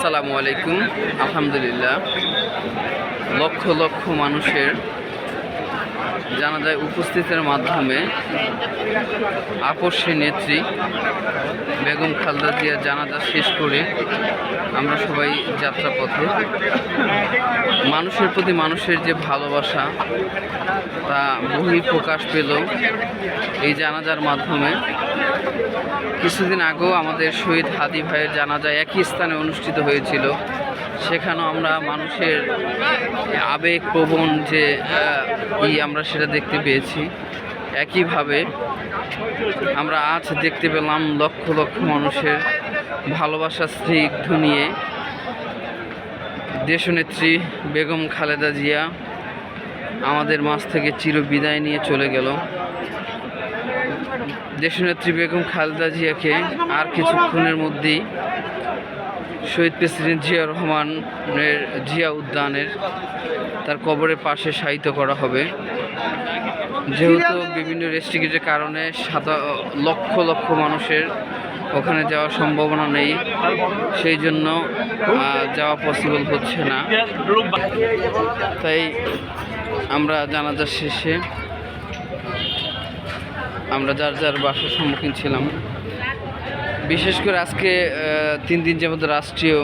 আসসালামু আলাইকুম। আলহামদুলিল্লাহ, লক্ষ লক্ষ মানুষের জানাজায় উপস্থিতের মাধ্যমে আপসী নেত্রী বেগম খালেদা জিয়ার জানাজা শেষ করে আমরা সবাই যাত্রাপথে। মানুষের প্রতি মানুষের যে ভালোবাসা তা বহিঃপ্রকাশ পেল এই জানাজার মাধ্যমে। কিছুদিন আগেও আমাদের শহীদ হাদি ভাইয়ের জানাজা একই স্থানে অনুষ্ঠিত হয়েছিল। সেখানেও আমরা মানুষের আবেগপ্রবণ যে আমরা সেটা দেখতে পেয়েছি। একইভাবে আমরা আজ দেখতে পেলাম লক্ষ লক্ষ মানুষের ভালোবাসা স্নিগ্ধ নিয়ে দেশনেত্রী বেগম খালেদা জিয়া আমাদের মাঝ থেকে চির বিদায় নিয়ে চলে গেল। দেশনেত্রী বেগম খালেদা জিয়াকে আর কিছুক্ষণের মধ্যেই শহীদ প্রেসিডেন্ট জিয়া রহমানের জিয়া উদ্যানের তার কবরের পাশে শায়িত করা হবে। যেহেতু বিভিন্ন রেস্ট্রিক্টের কারণে লক্ষ লক্ষ মানুষের ওখানে যাওয়ার সম্ভাবনা নেই, সেই জন্য যাওয়া পসিবল হচ্ছে না। তাই আমরা জানাজার শেষে আমরা যার যার বাসার সম্মুখীন ছিলাম। বিশেষ করে আজকে 3 দিন যাবত রাষ্ট্রীয়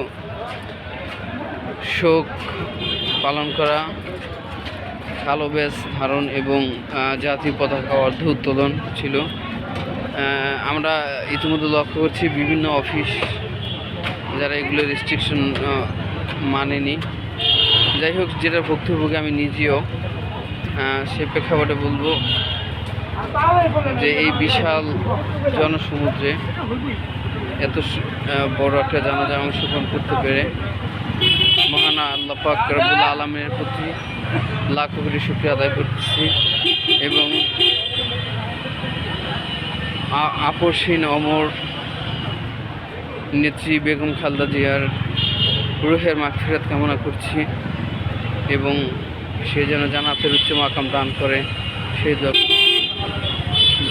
শোক পালন করা, কালো ব্যাজ ধারণ এবং জাতীয় পতাকা অর্ধ উত্তোলন ছিল। আমরা ইতিমধ্যে লক্ষ্য করছি বিভিন্ন অফিস যারা এগুলো রেস্ট্রিকশন মানেনি। যাই হোক, যেটা ভুক্তভোগী আমি নিজেও, সে প্রেক্ষাপটে বলবো যে এই বিশাল জনসমুদ্রে এত বড় একটা জানাজায় অংশগ্রহণ করতে পেরে মহান আল্লাহ পাক রব্বুল আলামিনের প্রতি লাখ কোটি শুকরিয়া আদায় করতেছি এবং আপসহীন অমর নেত্রী বেগম খালেদা জিয়ার রুহের মাগফিরাত কামনা করছি এবং সে যেন জান্নাতের উচ্চ মাকাম দান করে সেই দোয়া।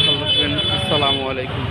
ভালো থাকবেন। আসসালামু আলাইকুম।